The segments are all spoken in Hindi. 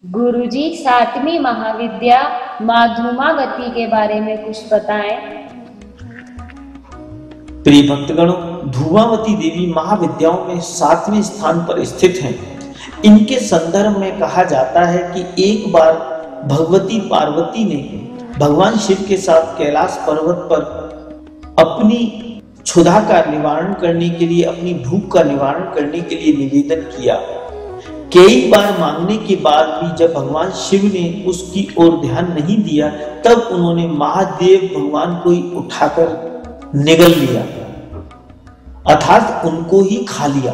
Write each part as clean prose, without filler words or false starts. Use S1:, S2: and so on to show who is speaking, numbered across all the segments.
S1: गुरुजी, 7वीं महाविद्या माँ धूमावती के बारे में कुछ बताएं।
S2: प्रिय भक्तगणों, धूमावती देवी महाविद्याओं में 7वें स्थान पर स्थित हैं। इनके संदर्भ में कहा जाता है कि एक बार भगवती पार्वती ने भगवान शिव के साथ कैलाश पर्वत पर अपनी क्षुधा का निवारण करने के लिए, अपनी भूख का निवारण करने के लिए निवेदन किया। कई बार मांगने के बाद भी जब भगवान शिव ने उसकी ओर ध्यान नहीं दिया, तब उन्होंने महादेव भगवान को ही उठाकर निगल लिया, अर्थात उनको ही खा लिया।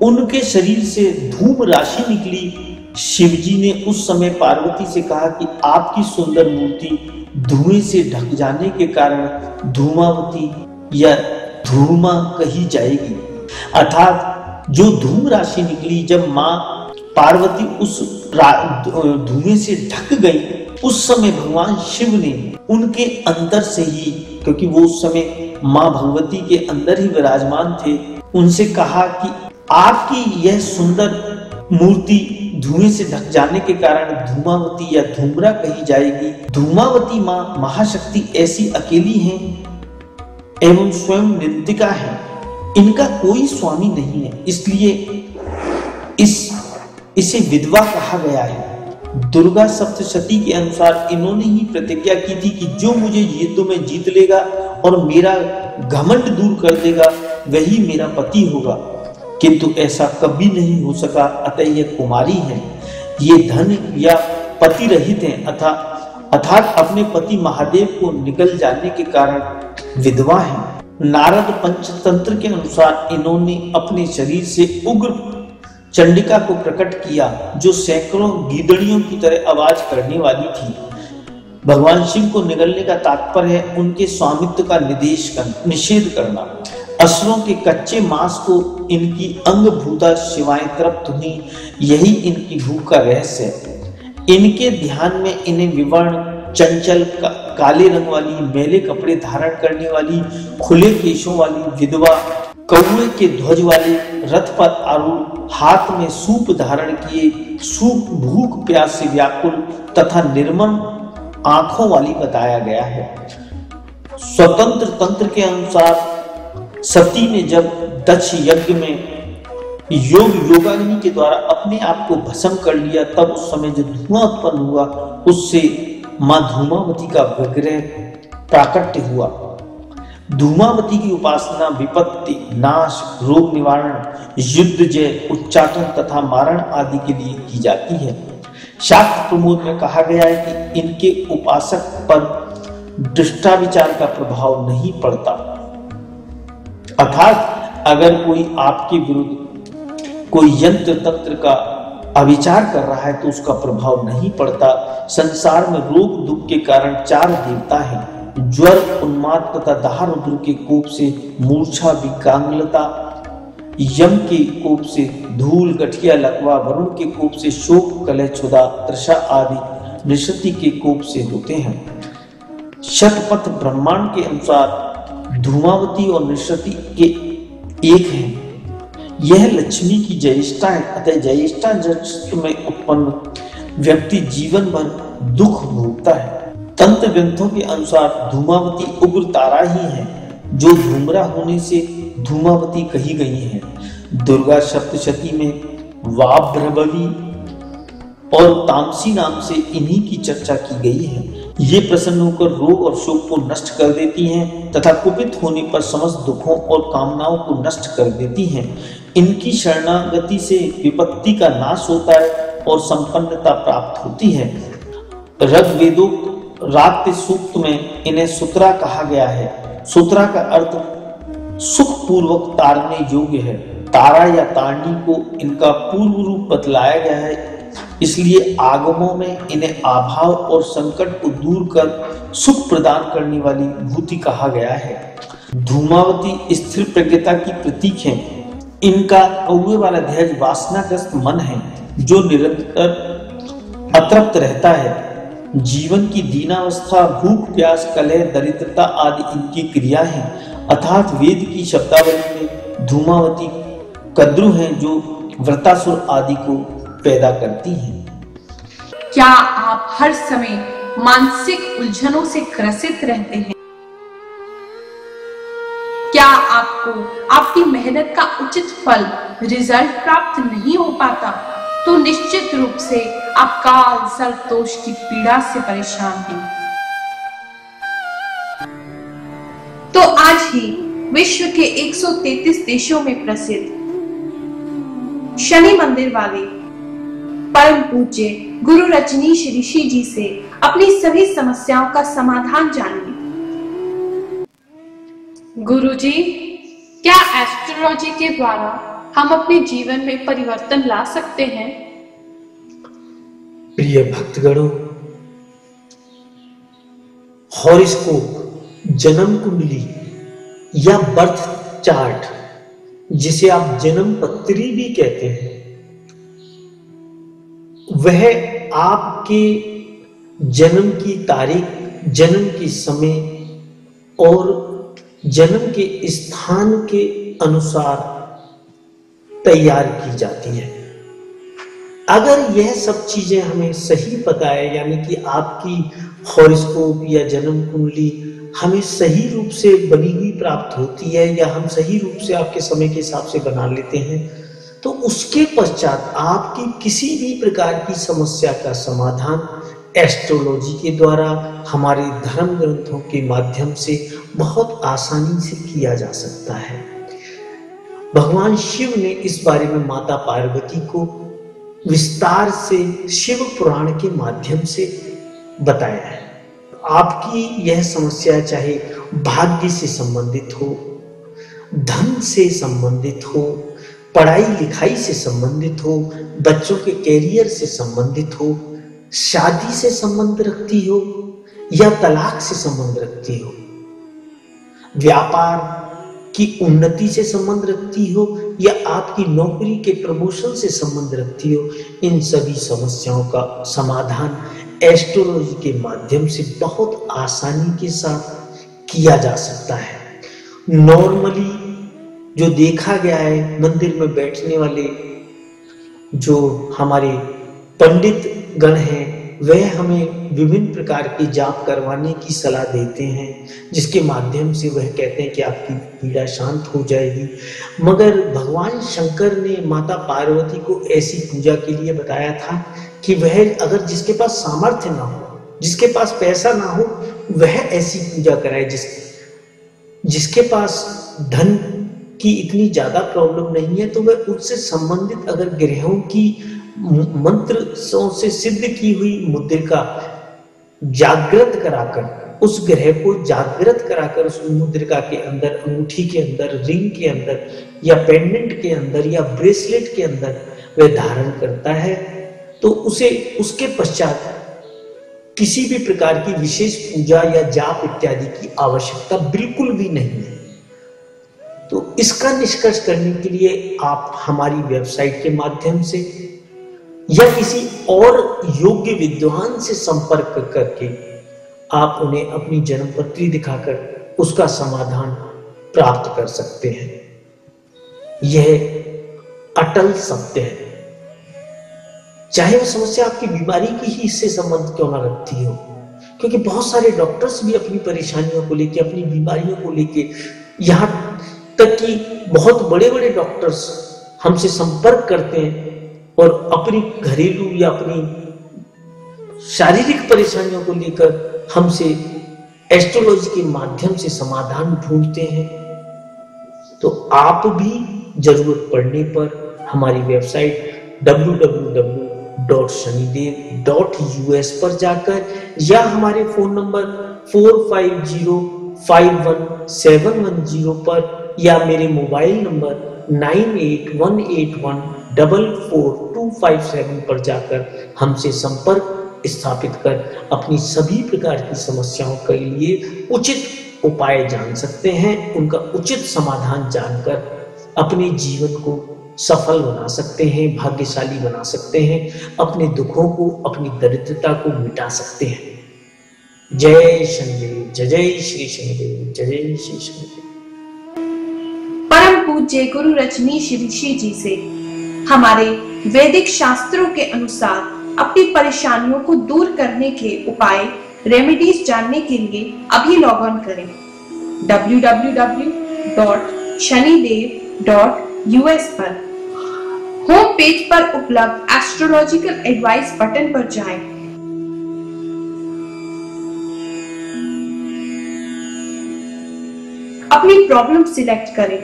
S2: उनके शरीर से धूम राशि निकली। शिवजी ने उस समय पार्वती से कहा कि आपकी सुंदर मूर्ति धुएं से ढक जाने के कारण धूमावती या धूमा कही जाएगी। अर्थात जो धूम राशि निकली, जब मां पार्वती उस धुएं से ढक गई, उस समय भगवान शिव ने उनके अंदर से ही, क्योंकि वो उस समय मां भगवती के अंदर ही विराजमान थे, उनसे कहा कि आपकी यह सुंदर मूर्ति धुएं से ढक जाने के कारण धूमावती या धूम्रा कही जाएगी। धूमावती मां महाशक्ति ऐसी अकेली हैं एवं स्वयं निंदिका है, इनका कोई स्वामी नहीं है, इसलिए इसे विधवा कहा गया है। दुर्गा सप्तशती के अनुसार इन्होंने ही प्रतिज्ञा की थी कि जो मुझे युद्ध में जीत लेगा और मेरा घमंड दूर कर देगा, वही मेरा पति होगा। किंतु ऐसा कभी नहीं हो सका, अतः ये कुमारी है, ये धन या पति रहित है, अर्थात अपने पति महादेव को निगल जाने के कारण विधवा है। नारद पंचतंत्र के अनुसार इन्होंने अपने शरीर से उग्र चंडिका को प्रकट किया, जो सैकड़ों गीदड़ियों की तरह आवाज करने वाली थी। भगवान शिव को निगलने का तात्पर्य है उनके स्वामित्व का निषेध करना। असुरों के कच्चे मांस को इनकी अंगभूता शिवाएं तृप्त हुई, यही इनकी भूख का रहस्य है। इनके ध्यान में इन्हें विवर्ण, चंचल, काले रंग वाली, मैले कपड़े धारण करने वाली, खुले केशों वाली विधवा, कौवे के ध्वज वाले, रथ पर आरूढ़, हाथ में सूप धारण किए, सूप भूख प्यास से व्याकुल तथा निर्मल आंखों वाली बताया गया है। स्वतंत्र तंत्र के अनुसार सती ने जब दक्ष यज्ञ में योगाग्नि के द्वारा अपने आप को भस्म कर लिया, तब उस समय जो धुआं उत्पन्न हुआ, उससे मां धूमावती का विग्रह प्राकट्य हुआ। धूमावती की उपासना विपत्ति नाश, रोग निवारण, युद्ध जय, उच्चाटन तथा मारण आदि के लिए की जाती है। शास्त्र प्रमोद में कहा गया है कि इनके उपासक पर दृष्टाविचार का प्रभाव नहीं पड़ता, अर्थात अगर कोई आपके विरुद्ध कोई यंत्र तंत्र का अविचार कर रहा है तो उसका प्रभाव नहीं पड़ता। संसार में रोग दुख के कारण 4 देवता हैं: ज्वर, उन्माद तथा दाहरुद्र के कोप से मूर्छा, विकलांगता, यम के कोप से धूल, गठिया, लकवा, वरुण के कोप से शोक, कलह, क्षुधा, तृषा आदि निषति के कोप से होते हैं। शतपथ ब्रह्मांड के अनुसार धूमावती और निषति के एक हैं। यह लक्ष्मी की ज्येष्ठा है, अतः ज्येष्ठा नक्षत्र में उत्पन्न व्यक्ति जीवन भर दुख भोगता है। तंत्र ग्रंथों के अनुसार धूमावती उग्र तारा ही है, जो धूम्रा होने से धूमावती कही गई है। दुर्गा सप्तशती में वाभ्रवी और तामसी नाम से इन्हीं की चर्चा की गई है। ये प्रसन्न होकर रोग और शोक को नष्ट कर देती हैं तथा कुपित होने पर समस्त दुखों और कामनाओं को नष्ट कर देती हैं। इनकी शरणागति से विपत्ति का नाश होता है और संपन्नता प्राप्त होती है। ऋग्वेदों रात्रि सूक्त में इन्हें सुत्रा कहा गया है। सुत्रा का अर्थ सुख पूर्वक तारने योग्य है। तारा या तारणी को इनका पूर्व रूप बतलाया गया है, इसलिए आगमों में इन्हें अभाव और संकट को दूर कर सुख प्रदान करने वाली भूति कहा गया है। धूमावती स्थिर प्रज्ञता की प्रतीक है। इनका कौवे वाला ध्वज वासनाग्रस्त मन है, जो निरंतर अतृप्त रहता है। जीवन की दीनावस्था, भूख प्यास, कलह, दरिद्रता आदि इनकी क्रिया है, अर्थात वेद की शब्दावली में धूमावती कद्रु हैं, जो वृतासुर आदि को पैदा करती हैं।
S3: क्या आप हर समय मानसिक उलझनों से ग्रसित रहते हैं? क्या आपको आपकी मेहनत का उचित फल, रिजल्ट प्राप्त नहीं हो पाता? तो निश्चित रूप से आप काल सर्प दोष की पीड़ा से परेशान हैं। तो आज ही विश्व के 133 देशों में प्रसिद्ध शनि मंदिर वाले परम पूज्य गुरु रजनीश ऋषि जी से अपनी सभी समस्याओं का समाधान जानिए। गुरुजी, क्या एस्ट्रोलॉजी के द्वारा हम अपने जीवन में परिवर्तन ला सकते हैं?
S2: प्रिय भक्तगणों, हॉरोस्कोप, जन्म कुंडली या बर्थ चार्ट, जिसे आप जन्म पत्री भी कहते हैं, वह आपके जन्म की तारीख, जन्म के समय और जन्म के स्थान के अनुसार तैयार की जाती है। अगर यह सब चीजें हमें सही पता है, यानी कि आपकी हॉरोस्कोप या जन्म कुंडली हमें सही रूप से बनी हुई प्राप्त होती है या हम सही रूप से आपके समय के हिसाब से बना लेते हैं, तो उसके पश्चात आपकी किसी भी प्रकार की समस्या का समाधान एस्ट्रोलॉजी के द्वारा हमारे धर्म ग्रंथों के माध्यम से बहुत आसानी से किया जा सकता है। भगवान शिव ने इस बारे में माता पार्वती को विस्तार से शिव पुराण के माध्यम से बताया है। आपकी यह समस्या चाहे भाग्य से संबंधित हो, धन से संबंधित हो, पढ़ाई लिखाई से संबंधित हो, बच्चों के कैरियर से संबंधित हो, शादी से संबंध रखती हो या तलाक से संबंध रखती हो, व्यापार की उन्नति से संबंध रखती हो या आपकी नौकरी के प्रमोशन से संबंध रखती हो, इन सभी समस्याओं का समाधान एस्ट्रोलॉजी के माध्यम से बहुत आसानी के साथ किया जा सकता है। नॉर्मली जो देखा गया है, मंदिर में बैठने वाले जो हमारे पंडित गण हैं, वह हमें विभिन्न प्रकार के जाप करवाने की सलाह देते हैं, जिसके माध्यम से वह कहते हैं कि आपकी पीड़ा शांत हो जाएगी। मगर भगवान शंकर ने माता पार्वती को ऐसी पूजा के लिए बताया था कि वह अगर जिसके पास सामर्थ्य ना हो, जिसके पास पैसा ना हो, वह ऐसी पूजा कराए। जिसके पास धन की इतनी ज्यादा प्रॉब्लम नहीं है, तो वह उससे संबंधित अगर ग्रहों की मंत्र से सिद्ध की हुई मुद्रिका जागृत कराकर, उस ग्रह को जागृत कराकर उस मुद्रिका के अंदर, अंगूठी के अंदर, रिंग के अंदर या पेंडेंट के अंदर या ब्रेसलेट के अंदर वह धारण करता है, तो उसे उसके पश्चात किसी भी प्रकार की विशेष पूजा या जाप इत्यादि की आवश्यकता बिल्कुल भी नहीं है। तो इसका निष्कर्ष करने के लिए आप हमारी वेबसाइट के माध्यम से या किसी और योग्य विद्वान से संपर्क करके आप उन्हें अपनी जन्मपत्री दिखाकर उसका समाधान प्राप्त कर सकते हैं। यह अटल सत्य है। चाहे वह समस्या आपकी बीमारी की ही इससे संबंध क्यों ना रखती हो, क्योंकि बहुत सारे डॉक्टर्स भी अपनी परेशानियों को लेके, अपनी बीमारियों को लेके, यहाँ तक कि बहुत बड़े बड़े डॉक्टर्स हमसे संपर्क करते हैं और अपनी घरेलू या अपनी शारीरिक परेशानियों को लेकर हमसे एस्ट्रोलॉजी के माध्यम से समाधान ढूंढते हैं। तो आप भी जरूरत पड़ने पर हमारी वेबसाइट www.shanidev.us पर जाकर या हमारे फोन नंबर 45051710 पर या मेरे मोबाइल नंबर 9818144257 पर जाकर हमसे संपर्क स्थापित कर अपनी सभी प्रकार की समस्याओं के लिए उचित उपाय जान सकते हैं। उनका उचित समाधान जानकर अपने जीवन को सफल बना सकते हैं, भाग्यशाली बना सकते हैं, अपने दुखों को, अपनी दरिद्रता को मिटा सकते हैं। जय शनिदेव, जय जय श्री शनिदेव, जय जय श्री शनिदेव।
S3: परम पूज्य गुरु रजनीश ऋषि जी से हमारे वैदिक शास्त्रों के अनुसार अपनी परेशानियों को दूर करने के उपाय रेमेडीज जानने के लिए अभी लॉग ऑन करें www.shanidev.us पर। होम पेज पर उपलब्ध एस्ट्रोलॉजिकल एडवाइस बटन पर जाएं। अपनी प्रॉब्लम सिलेक्ट करें।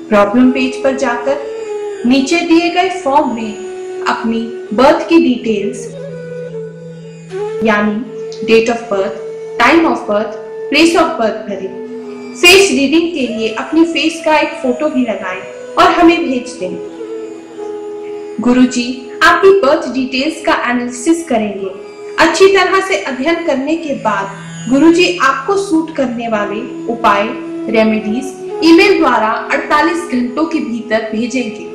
S3: प्रॉब्लम पेज पर जाकर नीचे दिए गए फॉर्म में अपनी बर्थ की डिटेल्स यानी date of birth, time of birth, place of birth भरें। फेस रीडिंग के लिए अपनी फेस का एक फोटो भी लगाएं और हमें भेज दें। गुरुजी आपकी बर्थ डिटेल्स का एनालिसिस करेंगे। अच्छी तरह से अध्ययन करने के बाद गुरुजी आपको सूट करने वाले उपाय रेमेडीज ईमेल द्वारा 48 घंटों के भीतर भेजेंगे।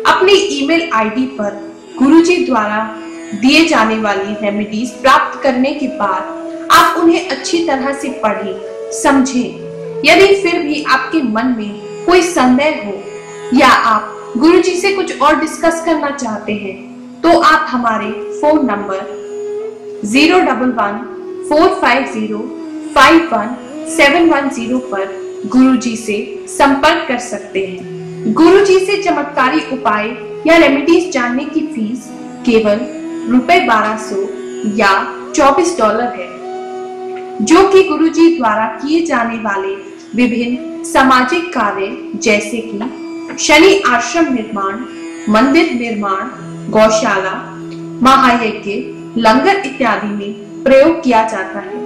S3: अपने ईमेल आईडी पर गुरुजी द्वारा दिए जाने वाली रेमेडीज प्राप्त करने के बाद आप उन्हें अच्छी तरह से पढ़ें, समझें। यदि फिर भी आपके मन में कोई संदेह हो या आप गुरुजी से कुछ और डिस्कस करना चाहते हैं तो आप हमारे फोन नंबर 011-450-51710 पर गुरुजी से संपर्क कर सकते हैं। गुरुजी से चमत्कारी उपाय या रेमेडीज जानने की फीस केवल ₹1200 या $24 है, जो कि गुरुजी द्वारा किए जाने वाले विभिन्न सामाजिक कार्य जैसे कि शनि आश्रम निर्माण, मंदिर निर्माण, गौशाला, महायज्ञ, लंगर इत्यादि में प्रयोग किया जाता है।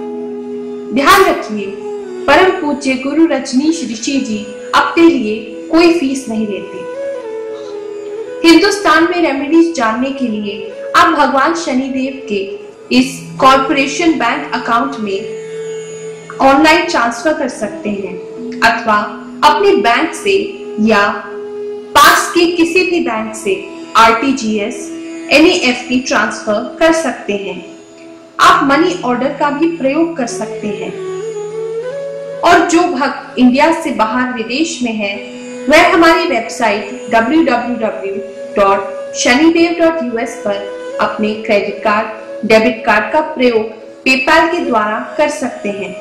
S3: ध्यान रखिए, परम पूज्य गुरु रजनीश ऋषि जी अपने लिए कोई फीस नहीं लेते। हिंदुस्तान में रेमेडीज जानने के लिए आप भगवान शनिदेव के इस कॉर्पोरेशन बैंक अकाउंट में ऑनलाइन ट्रांसफर कर सकते हैं अथवा अपने बैंक से या पास के किसी भी बैंक से RTGS, NEFT ट्रांसफर कर सकते हैं। आप मनी ऑर्डर का भी प्रयोग कर सकते हैं। और जो भक्त इंडिया से बाहर विदेश में है वह हमारी वेबसाइट www.shanidev.us पर अपने क्रेडिट कार्ड, डेबिट कार्ड का प्रयोग पेपाल के द्वारा कर सकते हैं।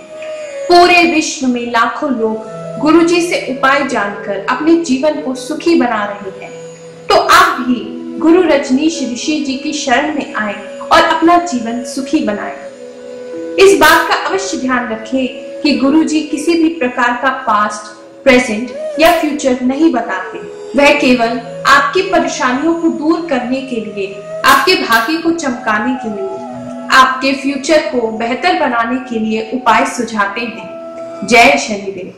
S3: पूरे विश्व में लाखों लोग गुरुजी से उपाय जानकर अपने जीवन को सुखी बना रहे हैं, तो आप भी गुरु रजनीश ऋषि जी की शरण में आए और अपना जीवन सुखी बनाएं। इस बात का अवश्य ध्यान रखें कि गुरुजी किसी भी प्रकार का पास्ट, प्रेजेंट या फ्यूचर नहीं बताते। वह केवल आपकी परेशानियों को दूर करने के लिए, आपके भाग्य को चमकाने के लिए, आपके फ्यूचर को बेहतर बनाने के लिए उपाय सुझाते हैं। जय शनिदेव।